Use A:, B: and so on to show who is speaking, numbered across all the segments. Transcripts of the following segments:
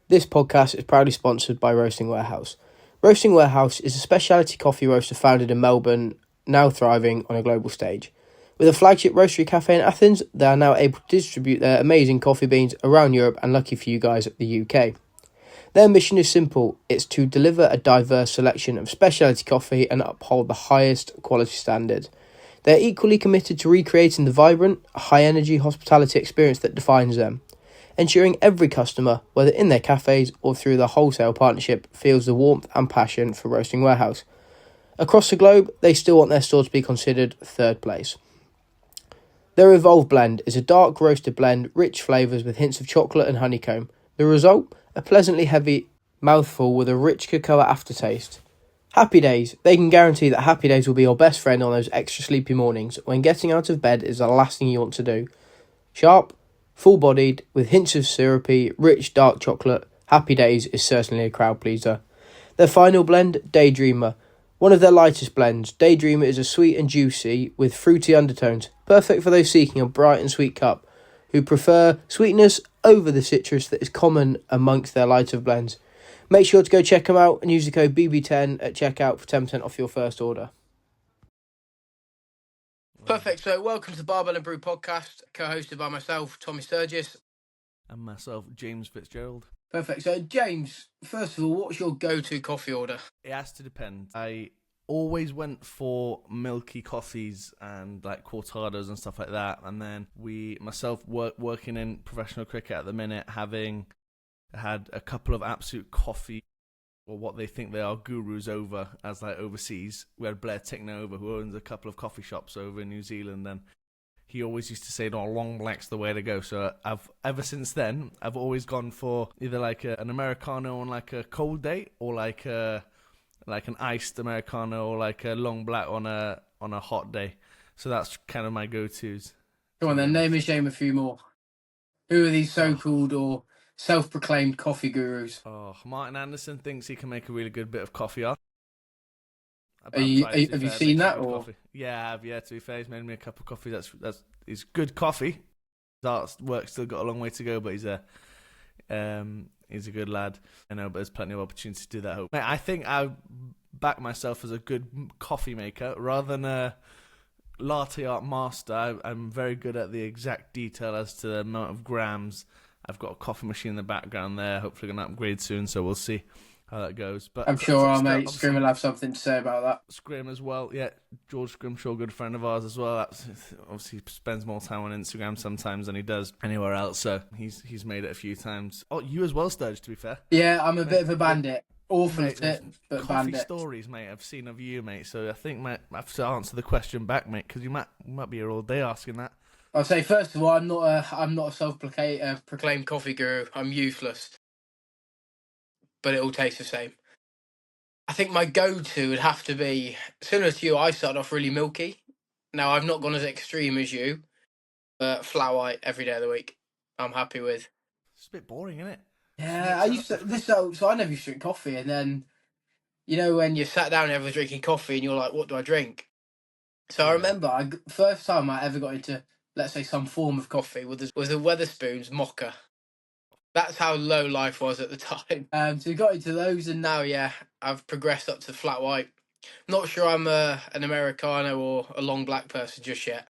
A: This podcast is proudly sponsored by Roasting Warehouse. Roasting Warehouse is a specialty coffee roaster founded in Melbourne, now thriving on a global stage. With a flagship roastery cafe in Athens, they are now able to distribute their amazing coffee beans around Europe and, lucky for you guys, the UK. Their mission is simple. It's to deliver a diverse selection of specialty coffee and uphold the highest quality standard. They're equally committed to recreating the vibrant, high-energy hospitality experience that defines them, ensuring every customer, whether in their cafes or through their wholesale partnership, feels the warmth and passion for Roasting Warehouse. Across the globe, they still want their store to be considered third place. Their Evolve blend is a dark roasted blend, rich flavours with hints of chocolate and honeycomb. The result? A pleasantly heavy mouthful with a rich cocoa aftertaste. Happy Days. They can guarantee that Happy Days will be your best friend on those extra sleepy mornings when getting out of bed is the last thing you want to do. Sharp, full-bodied, with hints of syrupy, rich dark chocolate, Happy Days is certainly a crowd pleaser. Their final blend, Daydreamer. One of their lightest blends, Daydreamer is a sweet and juicy with fruity undertones, perfect for those seeking a bright and sweet cup, who prefer sweetness over the citrus that is common amongst their lighter blends. Make sure to go check them out and use the code BB10 at checkout for 10% off your first order. Perfect. So, welcome to the Barbell Brew podcast, co-hosted by myself, Tommy Sturgis.
B: And myself, James Fitzgerald.
A: Perfect. So, James, first of all, what's your go-to coffee order?
B: It has to depend. I always went for milky coffees and like cortados and stuff like that. And then myself working in professional cricket at the minute, having had a couple of absolute coffee, or what they think they are, gurus over as like overseas. We had Blair Tickner over, who owns a couple of coffee shops over in New Zealand, and he always used to say, "No, long black's the way to go." So ever since then, I've always gone for either like an Americano on like a cold day, or like an iced Americano, or like a long black on a hot day. So that's kind of my go-tos.
A: Come on then, name and shame a few more. Who are these so-called or self-proclaimed coffee gurus?
B: Martin Anderson thinks he can make a really good bit of coffee art.
A: Have you seen that? Or
B: coffee. Yeah, I have. Yeah, to be fair, he's made me a cup of coffee. It's good coffee. His art work still got a long way to go, but he's a good lad. I know, but there's plenty of opportunity to do that. Mate, I think I back myself as a good coffee maker rather than a latte art master. I'm very good at the exact detail as to the amount of grams. I've got a coffee machine in the background there. Hopefully, going to upgrade soon, so we'll see how that goes. But
A: I'm sure our mate Scrim will have something to say about that.
B: Scrim as well, yeah. George Scrimshaw, good friend of ours as well. Obviously, he spends more time on Instagram sometimes than he does anywhere else. So he's made it a few times. Oh, you as well, Sturge. To be fair.
A: Yeah, I'm a bit of a bandit. Awful at it, but
B: coffee
A: bandit.
B: Stories, mate, I've seen of you, mate. So I think I have to answer the question back, mate, because you might be here all day asking that.
A: I'll say first of all, I'm not a self-proclaimed coffee guru. I'm useless, but it all tastes the same. I think my go-to would have to be similar to you. I started off really milky. Now I've not gone as extreme as you, but flat white every day of the week. I'm happy with.
B: It's a bit boring, isn't it?
A: Yeah, so I never used to drink coffee, and then, you know, when you sat down and everyone's drinking coffee, and you're like, what do I drink? So I remember first time I ever got into, let's say, some form of coffee was a Wetherspoons mocha. That's how low life was at the time. So we got into those, and now, yeah, I've progressed up to flat white. Not sure I'm an Americano or a long black person just yet.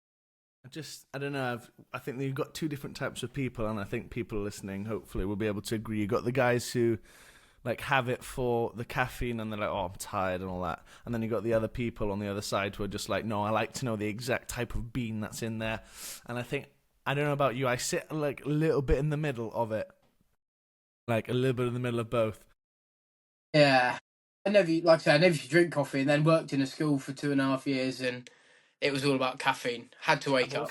B: I don't know. I think that you've got two different types of people, and I think people listening hopefully will be able to agree. You've got the guys who like have it for the caffeine and they're like, oh, I'm tired and all that. And then you've got the other people on the other side who are just like, no, I like to know the exact type of bean that's in there. And I think, I don't know about you, I sit like a little bit in the middle of it. Like a little bit in the middle of both.
A: Yeah. I never used to drink coffee, and then worked in a school for 2.5 years, and it was all about caffeine. Had to wake up.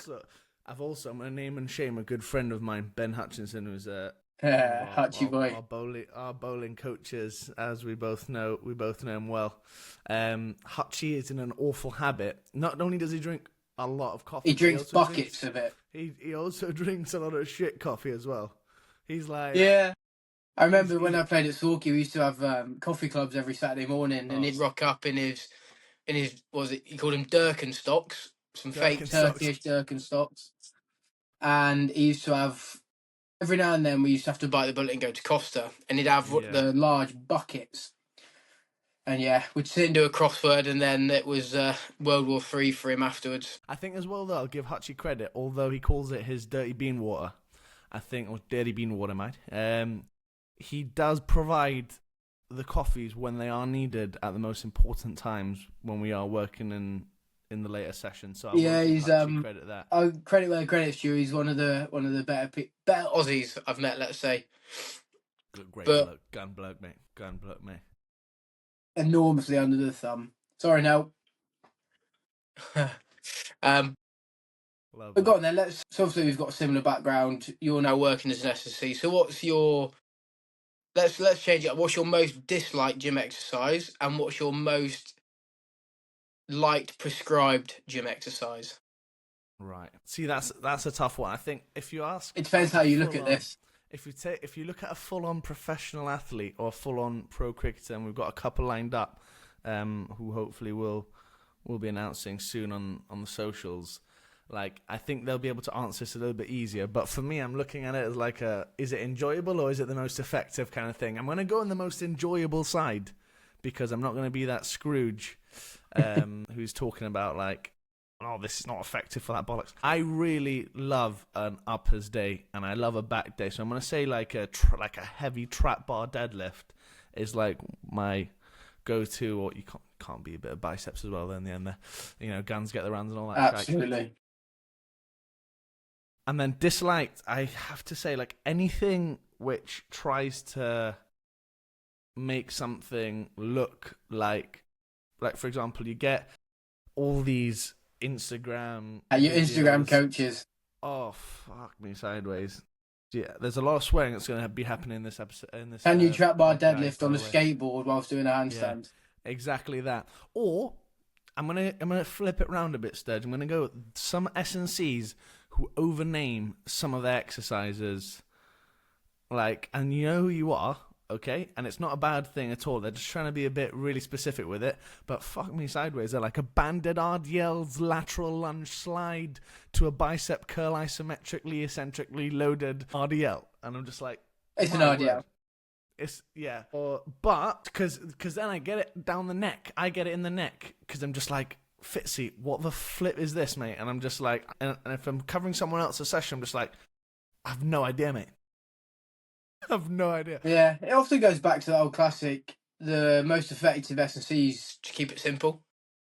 B: I'm going to name and shame a good friend of mine, Ben Hutchinson, who's
A: Hutchie boy.
B: Our bowling coaches, as we both know him well. Hutchie is in an awful habit. Not only does he drink a lot of coffee,
A: he drinks buckets of it.
B: He also drinks a lot of shit coffee as well. He's like,
A: yeah. I remember when I played at Sawkey, we used to have coffee clubs every Saturday morning, and he'd rock up in his he called them Durkenstocks, some fake Turkish Durkenstocks, and he used to have every now and then we used to have to bite the bullet and go to Costa, and he'd have
B: Yeah.
A: the large buckets. And yeah, we'd sit and do a crossword, and then it was World War III for him afterwards.
B: I think as well, though, I'll give Hutchie credit, although he calls it his dirty bean water. I think, or dirty bean water, mate. He does provide the coffees when they are needed at the most important times when we are working in the later session. So I will give Hutchie credit that.
A: I'll credit where credit's due. He's one of the better Aussies I've met, let's say.
B: Great bloke, gun bloke, mate.
A: Enormously under the thumb. Sorry, no. But go on then. So obviously we've got a similar background. You're now working as an S&C. So what's your? Let's change it up. What's your most disliked gym exercise, and what's your most liked prescribed gym exercise?
B: Right. See, that's a tough one. I think if you ask,
A: it depends how you look at this.
B: If you look at a full-on professional athlete or a full-on pro cricketer, and we've got a couple lined up, who hopefully will be announcing soon on the socials. Like, I think they'll be able to answer this a little bit easier. But for me, I'm looking at it as like is it enjoyable or is it the most effective kind of thing? I'm going to go on the most enjoyable side because I'm not going to be that Scrooge who's talking about like, oh, this is not effective for that bollocks. I really love an uppers day and I love a back day. So I'm going to say like a heavy trap bar deadlift is like my go-to, or you can't be a bit of biceps as well then in the end. Guns get the runs and all that.
A: Absolutely.
B: Shite. And then disliked, I have to say, like anything which tries to make something look like for example, you get all these Instagram
A: your Instagram coaches.
B: Oh, fuck me sideways. Yeah, there's a lot of swearing that's going to be happening in this episode.
A: Can you trap bar deadlift on a skateboard whilst doing a handstand?
B: Yeah, exactly that. Or I'm gonna flip it round a bit, Sturge. I'm gonna go some S&Cs who overname some of their exercises, and you know who you are, okay? And it's not a bad thing at all. They're just trying to be a bit really specific with it. But fuck me sideways, they're like a banded RDL's lateral lunge slide to a bicep curl isometrically, eccentrically loaded RDL. And I'm just like,
A: it's an RDL.
B: It's, yeah. But, because then I get it down the neck. I get it in the neck. Because I'm just like, Fitzy, what the flip is this, mate? And I'm just like, and if I'm covering someone else's session, I'm just like, I have no idea, mate. I have no idea.
A: Yeah, it often goes back to the old classic, the most effective S&Cs to keep it simple.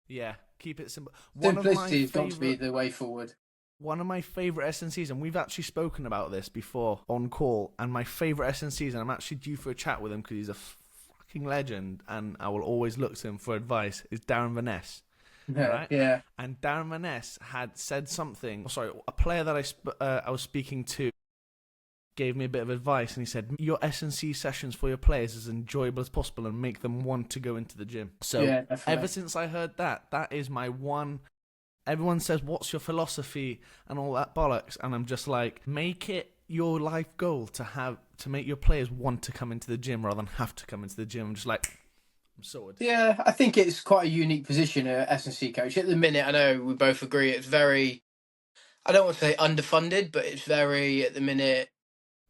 B: Yeah, keep it simple.
A: Simplicity has got to be the way forward.
B: One of my favourite S&Cs, and we've actually spoken about this before on call, and my favourite S&Cs, and I'm actually due for a chat with him because he's a fucking legend, and I will always look to him for advice, is Darren Vaness. Right?
A: Yeah.
B: And Darren Vaness had said something. Sorry, a player that I was speaking to gave me a bit of advice, and he said your S&C sessions for your players as enjoyable as possible and make them want to go into the gym. So yeah, ever since I heard that is my one. Everyone says, what's your philosophy and all that bollocks, and I'm just like, make it your life goal to make your players want to come into the gym rather than have to come into the gym. I'm just like, I'm sorted.
A: Yeah, I think it's quite a unique position, S&C coach. At the minute, I know we both agree it's very, I don't want to say underfunded, but it's very, at the minute,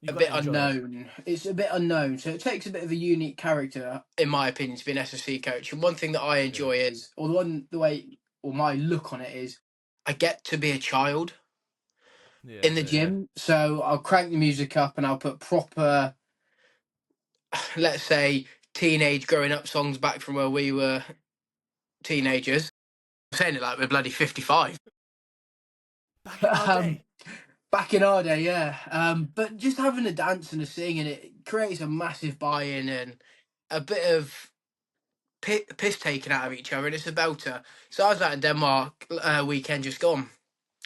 A: a bit unknown. It's a bit unknown, so it takes a bit of a unique character, in my opinion, to be an S&C coach. And one thing that I enjoy is, my look on it is, I get to be a child in the gym. Yeah. So I'll crank the music up and I'll put proper, let's say, teenage growing up songs back from where we were teenagers. I'm saying it like we're bloody 55.
B: Back in our day.
A: Back in our day, yeah. But just having a dance and a sing, and it creates a massive buy-in and a bit of piss taken out of each other, and it's a belter. So I was out in Denmark weekend just gone,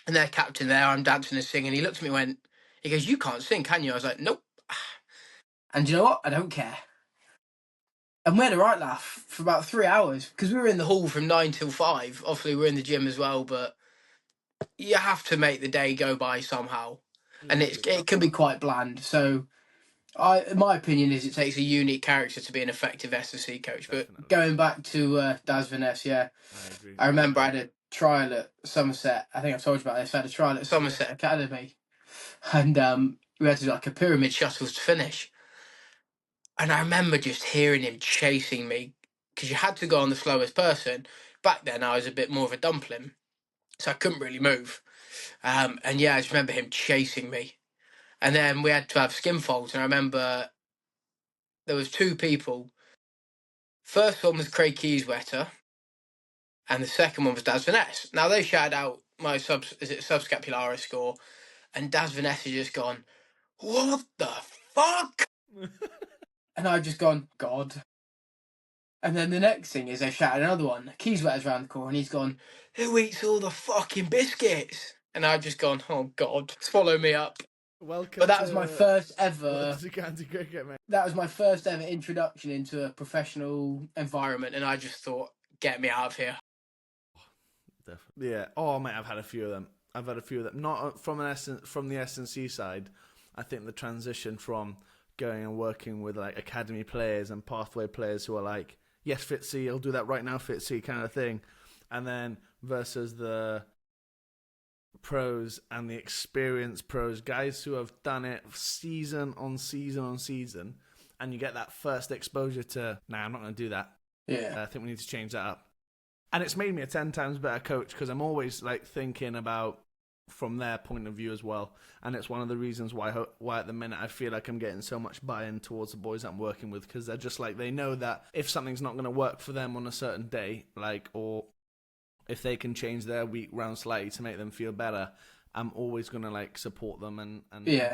A: and their captain there, I'm dancing and singing. He looked at me and went, he goes, "You can't sing, can you?" I was like, "Nope." And you know what? I don't care. And we had a right laugh for about 3 hours because we were in the hall from 9 till 5. Obviously, we're in the gym as well, but you have to make the day go by somehow. And it can be quite bland. So, my opinion is it takes a unique character to be an effective S&C coach. Definitely. But going back to Daz Vaness, yeah. I agree. I remember I had a trial at Somerset. I think I've told you about this. I had a trial at Somerset Academy. And we had to do like a pyramid shuttles to finish. And I remember just hearing him chasing me because you had to go on the slowest person. Back then, I was a bit more of a dumpling, so I couldn't really move. And yeah, I just remember him chasing me. And then we had to have skin folds, and I remember there was two people. First one was Craig Keyswetter, and the second one was Daz Vaness. Now they shouted out my subscapularis score, and Daz Vaness has just gone, "What the fuck?" And I've just gone, God. And then the next thing is they shouted another one. Keyswetter's round the corner, and he's gone, "Who eats all the fucking biscuits?" And I've just gone, "Oh God, swallow me up."
B: Welcome.
A: But that was my first ever.
B: Welcome to county cricket, mate.
A: That was my first ever introduction into a professional environment, and I just thought, "Get me out of here."
B: Definitely. Yeah. Oh, mate, I've had a few of them. Not from the S&C side. I think the transition from going and working with like academy players and pathway players who are like, yes, Fitzy, I'll do that right now, Fitzy, kind of thing, and then versus the pros and the experienced pros, guys who have done it season on season on season, and you get that first exposure to, nah, I'm not going to do that.
A: Yeah.
B: I think we need to change that up. And it's made me a 10 times better coach because I'm always like thinking about from their point of view as well. And it's one of the reasons why at the minute I feel like I'm getting so much buy-in towards the boys I'm working with, because they're just like, they know that if something's not going to work for them on a certain day, like, or if they can change their week round slightly to make them feel better, I'm always going to like support them and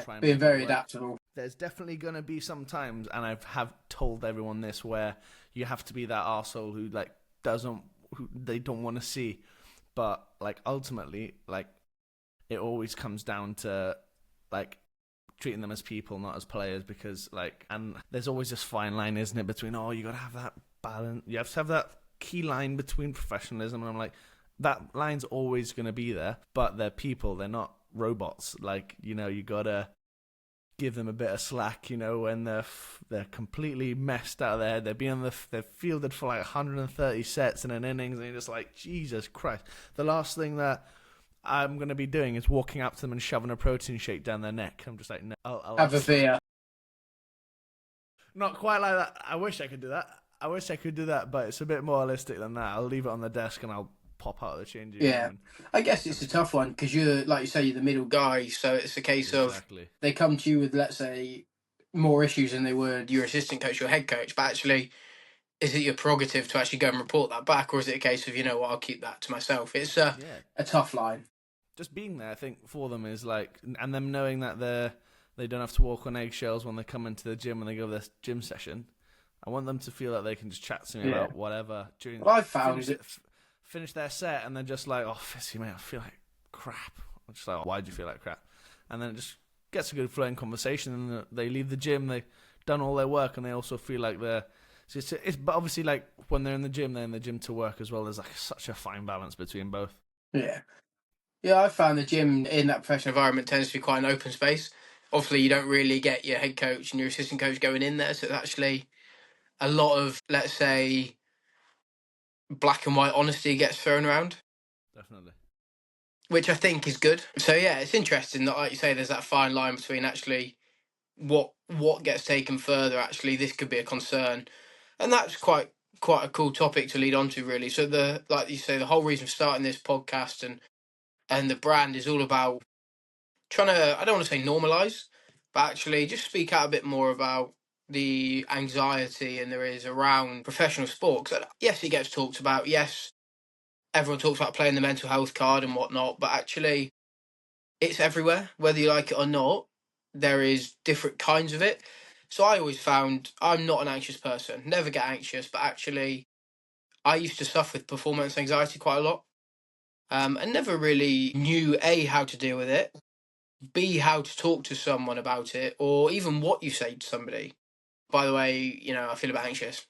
B: try and
A: being very
B: it work.
A: adaptable.
B: There's definitely going to be some times, and I have told everyone this, where you have to be that arsehole who like who they don't want to see, but like ultimately, like it always comes down to like treating them as people, not as players, because like, and there's always this fine line, isn't it, between, oh, you got to have that balance, you have to have that key line between professionalism, and I'm like, that line's always going to be there, but they're people, they're not robots. Like, you know, you gotta give them a bit of slack, you know, when they're completely messed out of their head. They're fielded for like 130 sets in an innings, and you're just like, Jesus Christ. The last thing that I'm going to be doing is walking up to them and shoving a protein shake down their neck. I'm just like, no, I'll
A: have a beer.
B: Not quite like that. I wish I could do that, but it's a bit more holistic than that. I'll leave it on the desk and I'll pop out of the changing room.
A: I guess it's a tough one because you're, like you say, you're the middle guy, so it's a case of they come to you with, let's say, more issues than they would your assistant coach or head coach, but actually, is it your prerogative to actually go and report that back, or is it a case of, you know what, I'll keep that to myself? It's a tough line.
B: Just being there, I think, for them is like, and them knowing that they don't have to walk on eggshells when they come into the gym and they go to their gym session. I want them to feel that they can just chat to me about whatever during.
A: Well, I found
B: finish their set and they're just like, oh, Fizzy, mate, I feel like crap. I'm just like, oh, why do you feel like crap? And then it just gets a good flowing conversation, and they leave the gym, they've done all their work, and they also feel like they're. But obviously, like when they're in the gym, they're in the gym to work as well. There's like such a fine balance between both.
A: Yeah, I found the gym in that professional environment tends to be quite an open space. Obviously, you don't really get your head coach and your assistant coach going in there, so it's actually a lot of, let's say, black and white honesty gets thrown around.
B: Definitely.
A: Which I think is good. So yeah, it's interesting that, like you say, there's that fine line between actually what gets taken further. Actually, this could be a concern, and that's quite a cool topic to lead on to, really. So like you say, the whole reason for starting this podcast and the brand is all about trying to, I don't want to say normalize, but actually just speak out a bit more about the anxiety and there is around professional sport. 'Cause yes, it gets talked about. Yes, everyone talks about playing the mental health card and whatnot, but actually it's everywhere, whether you like it or not. There is different kinds of it. So I always found I'm not an anxious person, never get anxious, but actually I used to suffer with performance anxiety quite a lot, and never really knew A, how to deal with it, B, how to talk to someone about it, or even what you say to somebody. By the way, you know, I feel a bit anxious.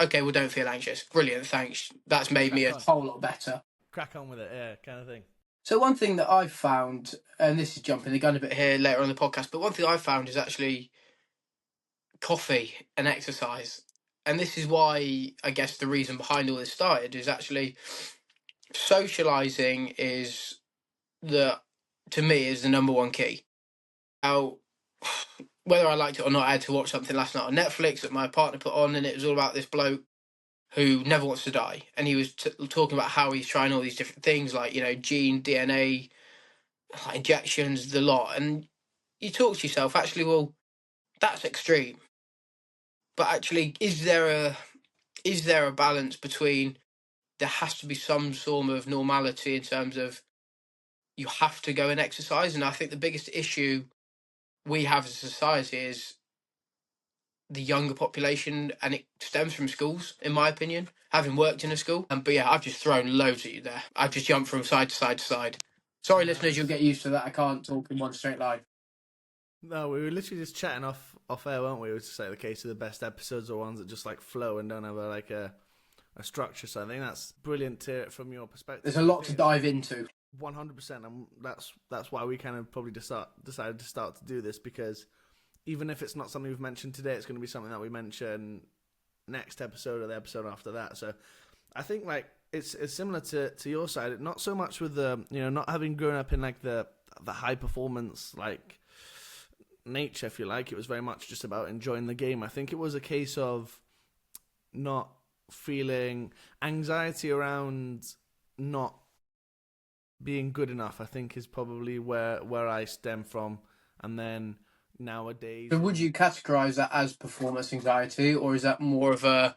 A: Okay, well, don't feel anxious. Brilliant, thanks. That's made me a whole lot better.
B: Crack on with it, yeah, kind of thing.
A: So one thing that I've found, and this is jumping the gun a bit here later on in the podcast, but one thing I've found is actually coffee and exercise. And this is why, I guess, the reason behind all this started is actually socializing is to me, is the number one key. Now, whether I liked it or not, I had to watch something last night on Netflix that my partner put on, and it was all about this bloke who never wants to die, and he was talking about how he's trying all these different things, like gene, DNA, like injections, the lot, and you talk to yourself, actually, well, that's extreme, but actually, is there a balance between there has to be some form of normality in terms of you have to go and exercise, and I think the biggest issue we have as a society is the younger population, and it stems from schools, in my opinion, having worked in a school. But yeah, I've just thrown loads at you there. I've just jumped from side to side to side. Sorry, listeners, you'll get used to that. I can't talk in one straight line.
B: No, we were literally just chatting off air, weren't we? It was just like the case of the best episodes or ones that just like flow and don't have a structure. So I think that's brilliant to hear it from your perspective.
A: There's a lot to dive into.
B: 100%, and that's why we kind of probably decided to start to do this, because even if it's not something we've mentioned today, it's going to be something that we mention next episode or the episode after that. So I think like it's similar to your side, not so much with the not having grown up in like the high performance like nature, if you like. It was very much just about enjoying the game. I think it was a case of not feeling anxiety around not being good enough, I think, is probably where I stem from. And then nowadays,
A: So would you categorize that as performance anxiety, or is that more of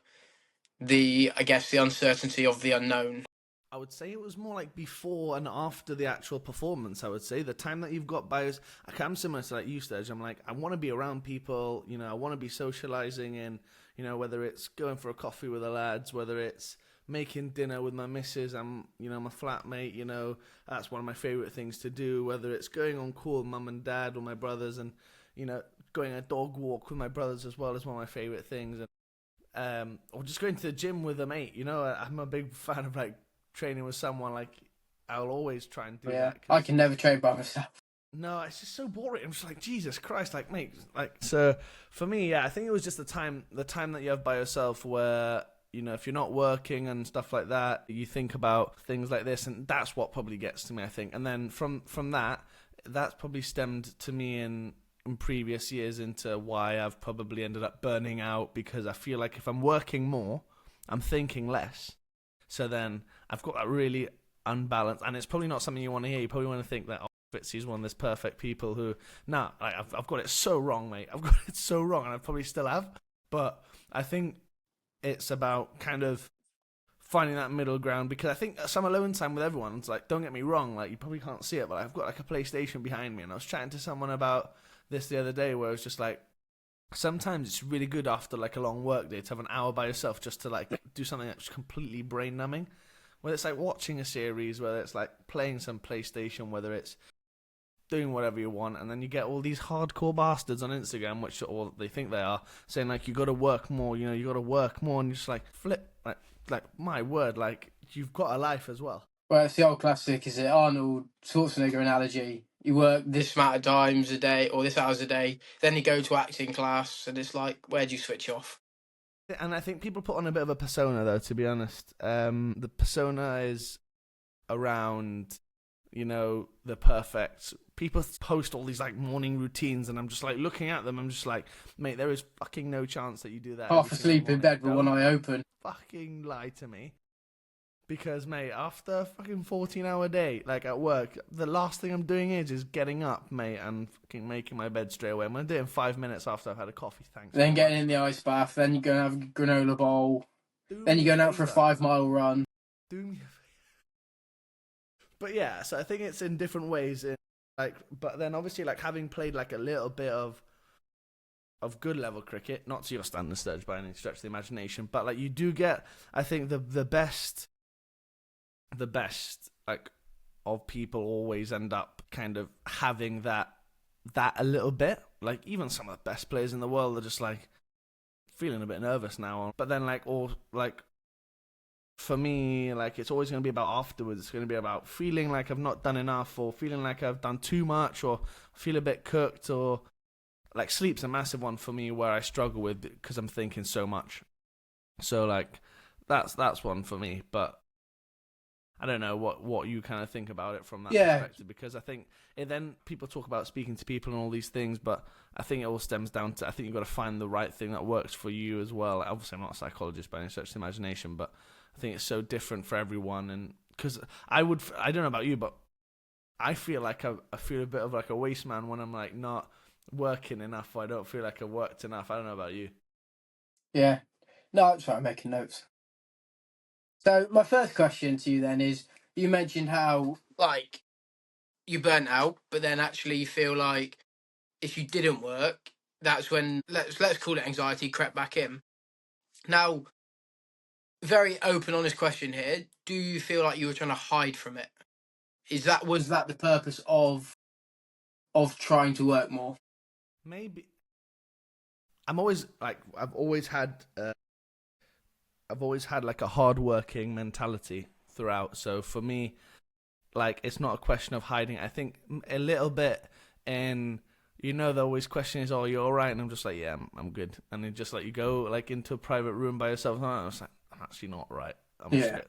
A: the uncertainty of the unknown?
B: I would say it was more like before and after the actual performance. I would say the time that you've got by us, I'm similar to like you, Sturge. I'm like, I want to be around people, I want to be socializing, and whether it's going for a coffee with the lads, whether it's making dinner with my missus, I'm my flatmate, that's one of my favorite things to do, whether it's going on call with mum and dad or my brothers, and going a dog walk with my brothers as well is one of my favorite things, and or just going to the gym with a mate. I'm a big fan of like training with someone. Like I'll always try and do that.
A: I can never train by myself.
B: No, it's just so boring. I'm just like, Jesus Christ, like, mate, like. So for me, yeah, I think it was just the time that you have by yourself where if you're not working and stuff like that, you think about things like this, and that's what probably gets to me, I think. And then from that, that's probably stemmed to me in previous years into why I've probably ended up burning out, because I feel like if I'm working more, I'm thinking less. So then I've got that really unbalanced, and it's probably not something you want to hear. You probably want to think that Fitzy's one of those perfect people who, I've got it so wrong, mate. I've got it so wrong, and I probably still have. But I think it's about kind of finding that middle ground, because I think some alone time with everyone, it's like, don't get me wrong, like you probably can't see it, but I've got like a PlayStation behind me, and I was chatting to someone about this the other day, where it's just like, sometimes it's really good after like a long work day to have an hour by yourself just to like do something that's completely brain numbing, whether it's like watching a series, whether it's like playing some PlayStation, whether it's doing whatever you want. And then you get all these hardcore bastards on Instagram, which or they think they are, saying like, you got to work more, you got to work more, and you're just like, flip, like my word, like you've got a life as well.
A: Well, it's the old classic, is it? Arnold Schwarzenegger analogy. You work this amount of times a day, or this hours a day, then you go to acting class, and it's like, where do you switch off?
B: And I think people put on a bit of a persona, though, to be honest. The persona is around, the perfect. People post all these like morning routines, and I'm just like looking at them. I'm just like, mate, there is fucking no chance that you do that.
A: Half asleep in bed with one eye open.
B: Fucking lie to me. Because, mate, after a fucking 14-hour day, like at work, the last thing I'm doing is getting up, mate, and fucking making my bed straight away. I'm going to do it in 5 minutes after I've had a coffee, thanks.
A: Then getting in the ice bath, then you're going to have a granola bowl, then you're going out for a 5-mile run.
B: Do me a favor. But yeah, so I think it's in different ways. But then obviously, like, having played like a little bit of good level cricket, not to your standard, Sturge, by any stretch of the imagination, but like you do get, I think, the best like of people always end up kind of having that a little bit. Like even some of the best players in the world are just like feeling a bit nervous now. But then for me, like it's always going to be about afterwards. It's going to be about feeling like I've not done enough, or feeling like I've done too much, or feel a bit cooked, or like sleep's a massive one for me where I struggle with because I'm thinking so much. So like that's one for me, but I don't know what you kind of think about it from that perspective, because I think then people talk about speaking to people and all these things, but I think it all stems down to, I think you've got to find the right thing that works for you as well. Obviously, I'm not a psychologist by any stretch of the imagination, but I think it's so different for everyone. And because I don't know about you, but I feel like I feel a bit of like a waste man when I'm like not working enough, or I don't feel like I worked enough. I don't know about you.
A: Yeah. No, that's right. I'm making notes. So my first question to you then is: you mentioned how like you burnt out, but then actually you feel like if you didn't work, that's when let's call it anxiety crept back in. Now, very open, honest question here: do you feel like you were trying to hide from it? Was that the purpose of trying to work more?
B: Maybe I'm always like I've always had like a hardworking mentality throughout. So for me, like it's not a question of hiding. I think a little bit in, the always question is, "Oh, you're all right," and I'm just like, "Yeah, I'm good." And then just like you go like into a private room by yourself, and I was like, "I'm actually not right.
A: Yeah.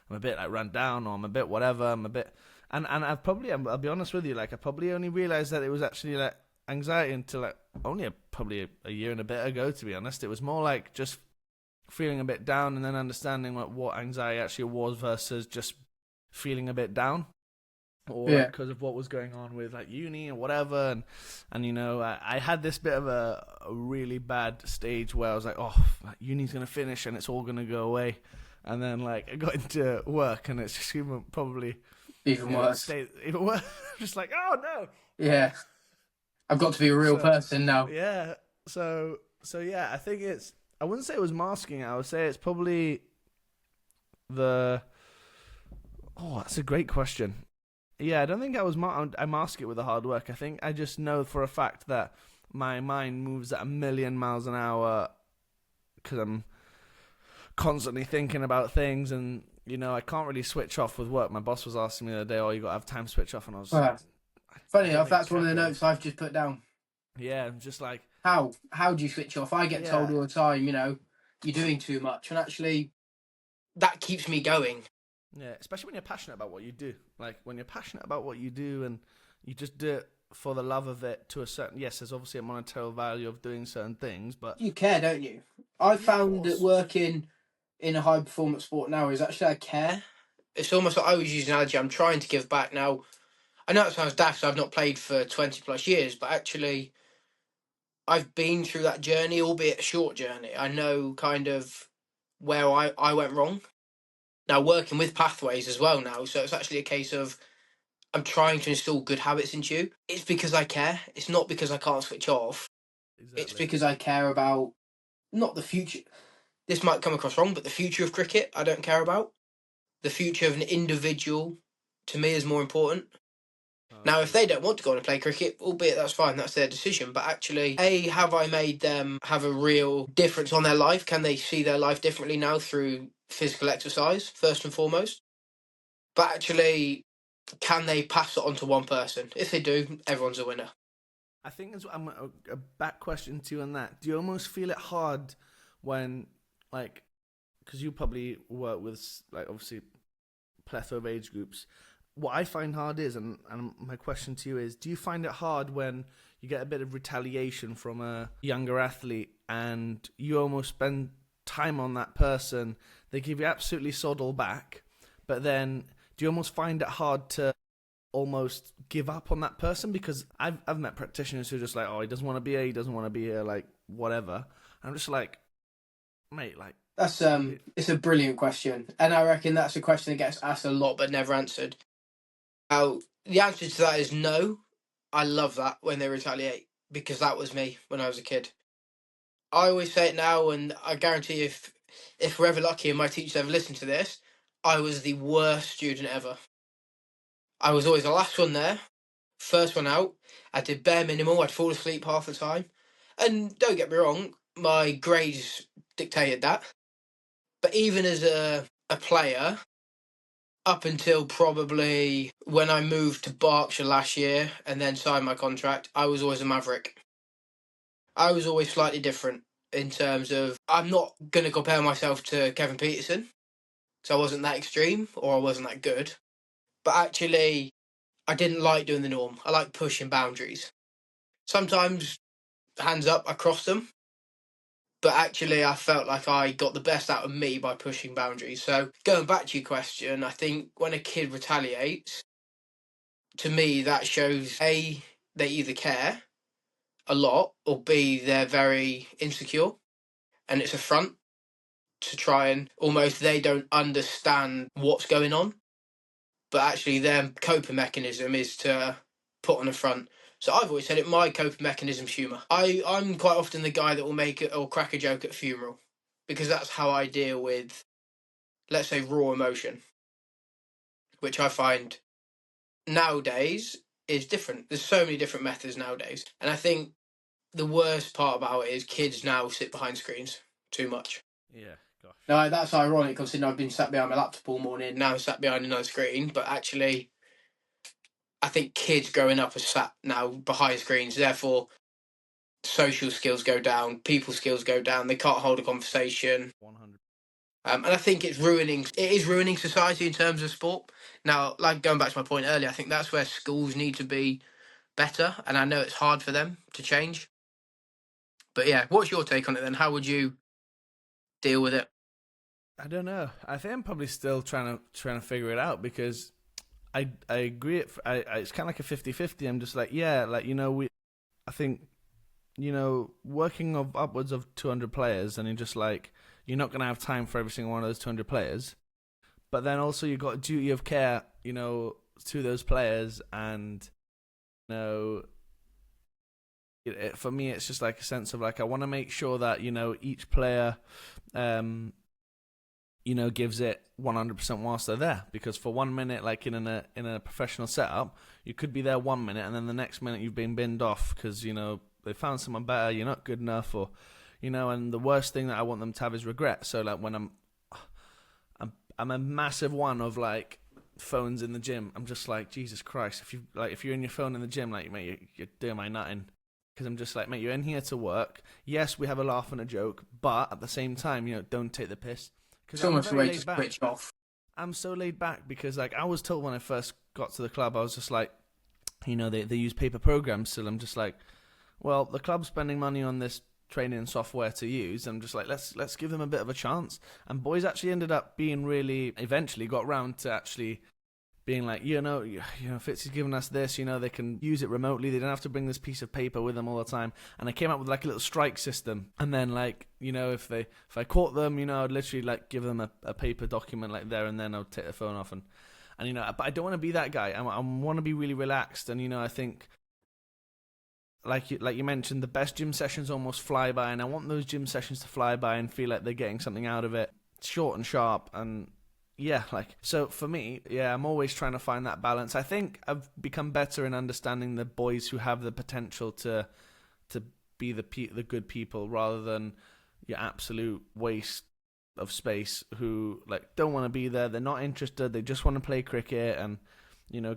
B: I'm a bit like run down, or I'm a bit whatever. I'm a bit." And I'll be honest with you, like I probably only realized that it was actually like anxiety until like only probably a year and a bit ago. To be honest, it was more like just feeling a bit down and then understanding like what anxiety actually was versus just feeling a bit down, or like
A: Yeah.
B: because of what was going on with like uni or whatever. And I had this bit of a really bad stage where I was like, oh, uni's gonna finish and it's all gonna go away. And then like I got into work and it's just even probably
A: Even worse.
B: stay even worse. Just like, oh no.
A: Yeah. I've got to be a real
B: So
A: person now.
B: yeah. So yeah, I think I wouldn't say it was masking it. I would say it's probably the. Oh, that's a great question. Yeah, I don't think I mask it with the hard work. I think I just know for a fact that my mind moves at a million miles an hour because I'm constantly thinking about things, and I can't really switch off with work. My boss was asking me the other day, "Oh, you got to have time to switch off," and I was like,
A: Funny
B: I don't
A: enough,
B: think I
A: that's one of
B: can
A: the
B: really.
A: notes I've just put down.
B: Yeah, I'm just like,
A: How do you switch off? I get told
B: yeah,
A: all the time, you're doing too much, and actually that keeps me going.
B: yeah. Especially when you're passionate about what you do. Like when you're passionate about what you do, and you just do it for the love of it. To a certain, yes, there's obviously a monetary value of doing certain things, but
A: You care, don't you? I
B: yeah, of
A: found that
B: course.
A: working in a high performance sport now is actually I care. It's almost like I always use an analogy. I'm trying to give back now. I know it sounds daft. I've not played for 20 plus years, but actually I've been through that journey, albeit a short journey. I know kind of where I went wrong. Now working with pathways as well now, so it's actually a case of I'm trying to install good habits into you. It's because I care. It's not because I can't switch off. It's
B: Exactly.
A: because I care about not the future. This might come across wrong, but the future of cricket I don't care about. The future of an individual to me is more important. Now, if
B: Okay.
A: they don't want to go on and play cricket, albeit that's fine, that's their decision. But actually, have I made them have a real difference on their life? Can they see their life differently now through physical exercise, first and foremost? But actually, can they pass it on to one person? If they do, everyone's a winner.
B: I think there's a back question to you on that. Do you almost feel it hard when, like, because you probably work with, like, obviously, plethora of age groups. What I find hard is, and my question to you is, do you find it hard when you get a bit of retaliation from a younger athlete and you almost spend time on that person, they give you absolutely sod all back, but then do you almost find it hard to almost give up on that person? Because I've met practitioners who are just like, oh, he doesn't want to be here, he doesn't want to be here, like whatever. And I'm just like, mate, like
A: That's
B: it,
A: it's a brilliant question, and I reckon that's a question that gets asked a lot but never answered. Now, the answer to that is no. I love that when they retaliate because that was me when I was a kid. I always say it now, and I guarantee if we're ever lucky and my teachers ever listen to this, I was the worst student ever. I was always the last one there, first one out. I did bare minimal. I'd fall asleep half the time, and don't get me wrong, my grades dictated that. But even as a player, up until probably when I moved to Berkshire last year and then signed my contract, I was always a maverick. I was always slightly different in terms of I'm not going to compare myself to Kevin Peterson, so I wasn't that extreme or I wasn't that good. But actually, I didn't like doing the norm. I like pushing boundaries. Sometimes hands up, I crossed them. But actually, I felt like I got the best out of me by pushing boundaries. So, going back to your question, I think when a kid retaliates, to me, that shows A, they either care a lot, or B, they're very insecure. And it's a front to try and almost they don't understand what's going on. But actually, their coping mechanism is to put on a front. So I've always said it. My coping mechanism's humour. I'm quite often the guy that will make it or crack a joke at a funeral because that's how I deal with, let's say, raw emotion, which I find nowadays is different. There's so many different methods nowadays, and I think the worst part about it is kids now sit behind screens too much.
B: Yeah, gosh.
A: Now that's ironic considering I've been sat behind my laptop all morning. Now I'm sat behind another screen, but actually I think kids growing up are sat now behind screens, therefore social skills go down, people skills go down, they can't hold a conversation.
B: 100.
A: And I think it is ruining society in terms of sport. Now, like going back to my point earlier, I think that's where schools need to be better, and I know it's hard for them to change. But yeah, what's your take on it then? How would you deal with it?
B: I don't know. I think I'm probably still trying to figure it out because I agree. It's kind of like a 50-50. I'm just like, yeah, like, I think, working of upwards of 200 players, and you're just like, you're not going to have time for every single one of those 200 players. But then also you've got a duty of care, to those players. And, for me, it's just like a sense of like, I want to make sure that, each player, gives it 100% whilst they're there. Because for 1 minute, like in a professional setup, you could be there 1 minute and then the next minute you've been binned off because, they found someone better, you're not good enough, or, and the worst thing that I want them to have is regret. So like when I'm a massive one of like phones in the gym. I'm just like, Jesus Christ, if you're in your phone in the gym, like, mate, you're doing my nutting. Because I'm just like, mate, you're in here to work. Yes, we have a laugh and a joke, but at the same time, don't take the piss.
A: It's almost a way to switch off.
B: I'm so laid back because, like, I was told when I first got to the club, I was just like, they use paper programs. So I'm just like, well, the club's spending money on this training software to use. I'm just like, let's give them a bit of a chance. And boys actually ended up being eventually got round to actually being like, Fitzy's given us this, they can use it remotely. They don't have to bring this piece of paper with them all the time. And I came up with like a little strike system. And then like, if I caught them, I'd literally like give them a paper document like there and then I'd take their phone off and but I don't want to be that guy. I want to be really relaxed. And, I think like you mentioned, the best gym sessions almost fly by. And I want those gym sessions to fly by and feel like they're getting something out of it. Short and sharp and yeah, so for me, yeah, I'm always trying to find that balance. I think I've become better in understanding the boys who have the potential to be the good people rather than your absolute waste of space who like don't want to be there. They're not interested. They just want to play cricket. And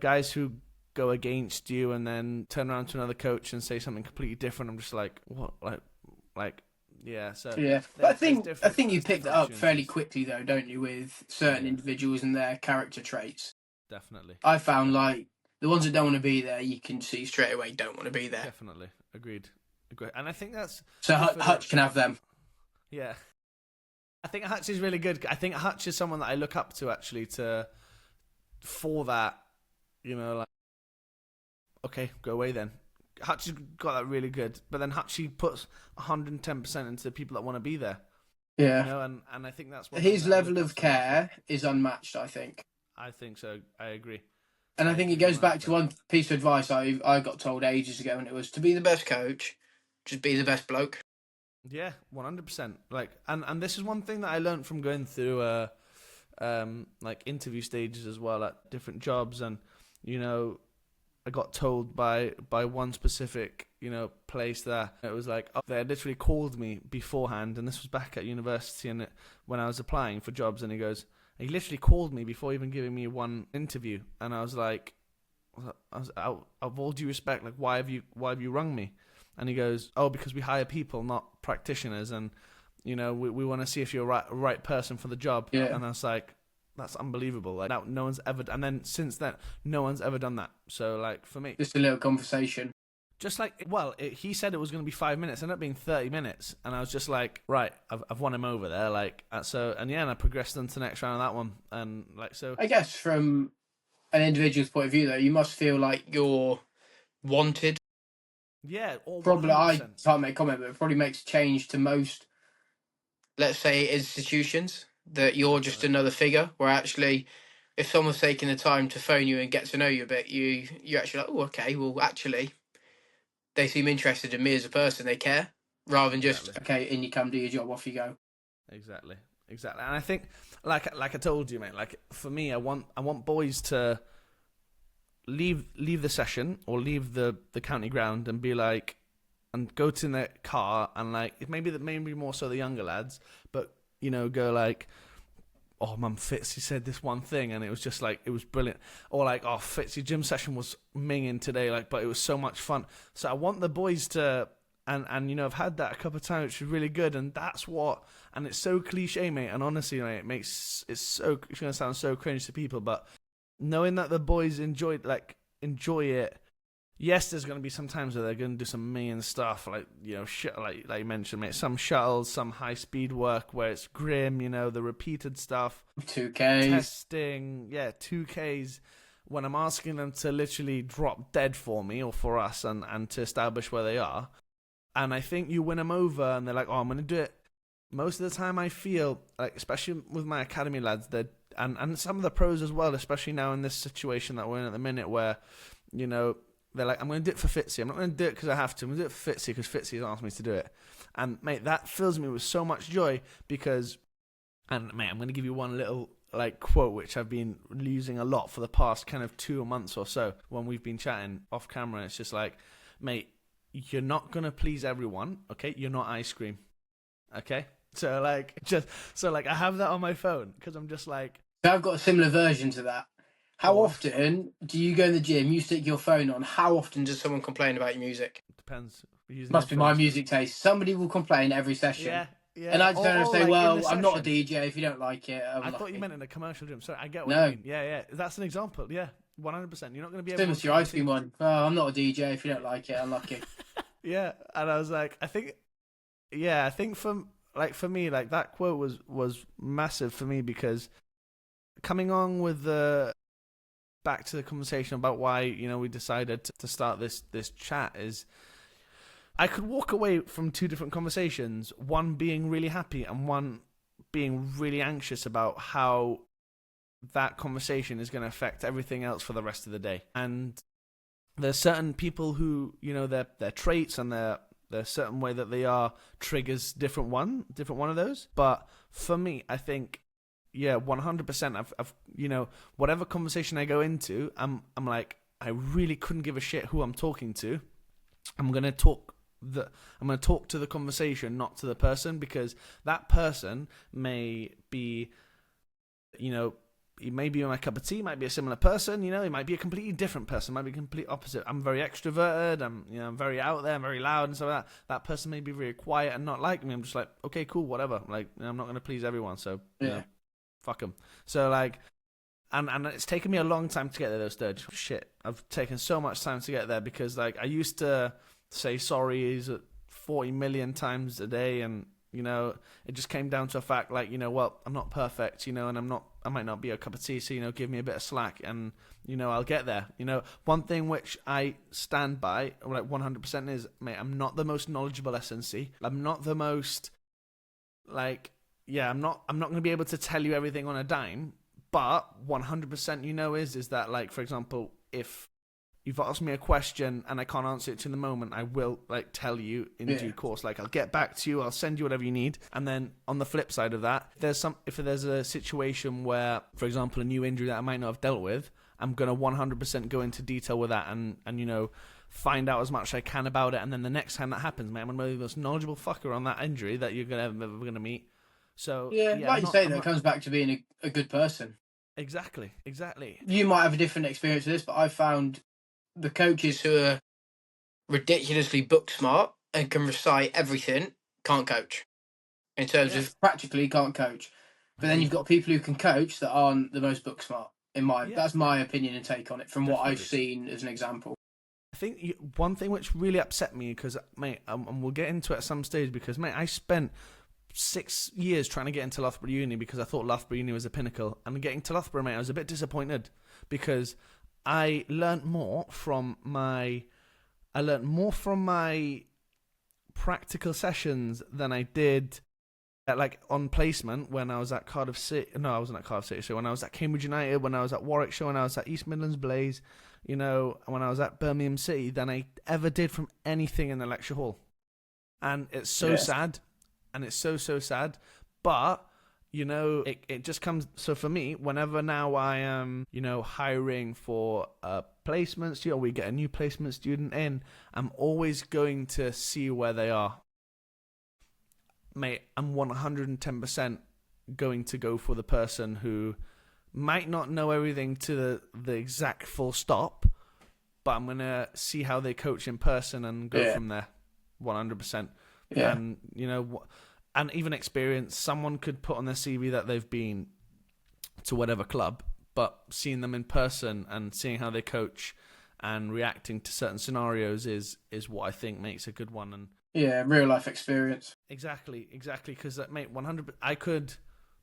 B: guys who go against you and then turn around to another coach and say something completely different. I'm just like, what, like. Yeah, so
A: yeah, but I think you picked it up fairly quickly though, don't you, with certain individuals and their character traits.
B: Definitely.
A: I found like the ones that don't want to be there, you can see straight away don't want to be there.
B: Definitely, agreed. And I think that's
A: so Hutch can have them.
B: Yeah, I think Hutch is really good. I think Hutch is someone that I look up to actually for that. Like, okay, go away then. Hutch's got that really good, but then Hutchie puts 110% into the people that want to be there.
A: Yeah,
B: and I think that's
A: his level of care is unmatched. I think
B: so. I agree.
A: And I think it goes back to one piece of advice I got told ages ago, and it was to be the best coach, just be the best bloke.
B: Yeah, 100%. Like, and this is one thing that I learned from going through like interview stages as well at different jobs, and I got told by one specific, place that it was like, they had literally called me beforehand, and this was back at university and when I was applying for jobs, and he literally called me before even giving me one interview, and I was like, out of all due respect, like, why have you rung me? And he goes, oh, because we hire people, not practitioners, and we want to see if you're right person for the job.
A: Yeah.
B: And I was like, that's unbelievable. Like, no one's ever, and then since then, no one's ever done that. So, like, for me,
A: just a little conversation.
B: Just like, well, he said it was going to be 5 minutes, it ended up being 30 minutes, and I was just like, right, I've won him over there, like, so, and yeah, and I progressed into the next round of that one, and like, so.
A: I guess from an individual's point of view, though, you must feel like you're wanted.
B: Yeah, all
A: Probably, I
B: 100%.
A: can't make a comment, but it probably makes a change to most, let's say, institutions, that you're just
B: Definitely.
A: another figure, where actually, if someone's taking the time to phone you and get to know you a bit, you're actually like, oh, okay, well, actually, they seem interested in me as a person, they care, rather than just,
B: Exactly.
A: okay, in you come, do your job, off you go.
B: Exactly. Exactly. And I think, like I told you, mate, like, for me, I want boys to leave the session or leave the county ground and be like, and go to their car and like, maybe more so the younger lads, but go like, oh, Mum, Fitzy said this one thing and it was just like, it was brilliant. Or like, oh, Fitzy gym session was minging today, like, but it was so much fun. So I want the boys to, and I've had that a couple of times, which is really good, and that's what, and it's so cliche, mate, and honestly, mate, it's going to sound so cringe to people, but knowing that the boys enjoy it. Yes, there's going to be some times where they're going to do some mean stuff, like, like you mentioned, mate, some shuttles, some high-speed work where it's grim, the repeated stuff.
A: 2Ks.
B: Testing, 2Ks, when I'm asking them to literally drop dead for me or for us and to establish where they are. And I think you win them over and they're like, oh, I'm going to do it. Most of the time I feel, like, especially with my academy lads, and some of the pros as well, especially now in this situation that we're in at the minute where, they're like, I'm going to do it for Fitzy. I'm not going to do it because I have to. I'm going to do it for Fitzy because Fitzy has asked me to do it. And, mate, that fills me with so much joy because, and, mate, I'm going to give you one little, like, quote which I've been using a lot for the past kind of 2 months or so when we've been chatting off camera. It's just like, mate, you're not going to please everyone, okay? You're not ice cream, okay? So, like, I have that on my phone because I'm just like...
A: I've got a similar version to that. How often do you go in the gym, you stick your phone on, how often does someone complain about your music?
B: Depends.
A: Must be my music taste. Somebody will complain every session.
B: Yeah, yeah.
A: And I just don't say,
B: like
A: well, I'm not a DJ if you don't like it.
B: I thought you meant in a commercial gym. Sorry, I get what
A: No.
B: you mean. Yeah. That's an example. Yeah, 100%. You're not going to be able
A: Similar to your ice cream one. Oh, I'm not a DJ if you don't like it. Unlucky.
B: Yeah, and I was like, I think for me, like, that quote was massive for me because coming on with back to the conversation about why we decided to start this chat is I could walk away from two different conversations, one being really happy and one being really anxious about how that conversation is going to affect everything else for the rest of the day. And there's certain people who, their traits and their certain way that they are triggers different one of those. But for me, I think, 100%. I've whatever conversation I go into, I'm like, I really couldn't give a shit who I'm talking to. I'm gonna talk to the conversation, not to the person, because that person may be, he may be my cup of tea, might be a similar person, he might be a completely different person, might be complete opposite. I'm very extroverted, I'm very out there, I'm very loud and stuff like that. That person may be very quiet and not like me. I'm just like, okay, cool, whatever. Like, I'm not going to please everyone, so, fuck them. So, like, and it's taken me a long time to get there, though, Sturge. Shit, I've taken so much time to get there because, like, I used to say sorry 40 million times a day, and it just came down to a fact, like, well, I'm not perfect, and I might not be a cup of tea, so, give me a bit of slack, and, I'll get there. One thing which I stand by, like, 100% is, mate, I'm not the most knowledgeable SNC. I'm not the most, like, I'm not going to be able to tell you everything on a dime, but 100% is that, like, for example, if you've asked me a question and I can't answer it to the moment, I will, like, tell you in due course. Like, I'll get back to you, I'll send you whatever you need. And then on the flip side of that, if there's a situation where, for example, a new injury that I might not have dealt with, I'm going to 100% go into detail with that and find out as much as I can about it. And then the next time that happens, man, I'm going to be the most knowledgeable fucker on that injury that you're ever going to meet. So
A: like you say, it comes back to being a good person.
B: Exactly.
A: You might have a different experience with this, but I found the coaches who are ridiculously book smart and can recite everything can't coach. In terms of practically can't coach. But then you've got people who can coach that aren't the most book smart. That's my opinion and take on it from what I've seen as an example.
B: I think one thing which really upset me, because mate, and we'll get into it at some stage, because mate, I spent 6 years trying to get into Loughborough Uni because I thought Loughborough Uni was a pinnacle, and getting to Loughborough, mate, I was a bit disappointed because I learnt more from my practical sessions than I did like on placement when I was at Cardiff City. No, I wasn't at Cardiff City. So when I was at Cambridge United, when I was at Warwickshire, when I was at East Midlands Blaze, when I was at Birmingham City, than I ever did from anything in the lecture hall. And it's so sad. And it's so sad. But, it just comes. So for me, whenever now I am, hiring for a placement student, or we get a new placement student in, I'm always going to see where they are. Mate, I'm 110% going to go for the person who might not know everything to the exact full stop, but I'm going to see how they coach in person and go from there 100%.
A: Yeah.
B: And, and even experience, someone could put on their CV that they've been to whatever club, but seeing them in person and seeing how they coach and reacting to certain scenarios is what I think makes a good one. And
A: yeah, real life experience.
B: Exactly. Because, mate, 100. I could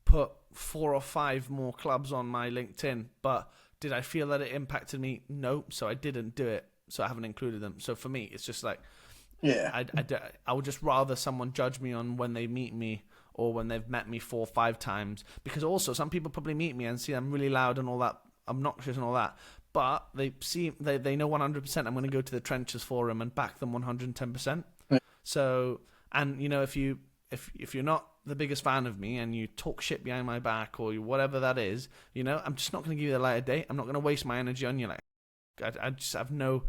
B: put 4 or 5 more clubs on my LinkedIn, but did I feel that it impacted me? No, so I didn't do it. So I haven't included them. So for me, it's just like, I would just rather someone judge me on when they meet me or when they've met me 4 or 5 times. Because also, some people probably meet me and see I'm really loud and all that, obnoxious and all that. But they know 100% I'm going to go to the trenches for them and back them 110%. So, and if you're not the biggest fan of me and you talk shit behind my back or whatever that is, I'm just not going to give you the light of day. I'm not going to waste my energy on you. Like, I just have no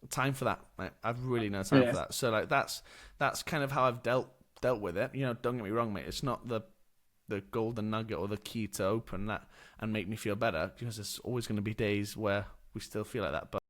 B: time for that. Like, I've really no time for that. So, like, that's kind of how I've dealt with it. Don't get me wrong, mate. It's not the golden nugget or the key to open that and make me feel better, because there's always going to be days where we still feel like that. But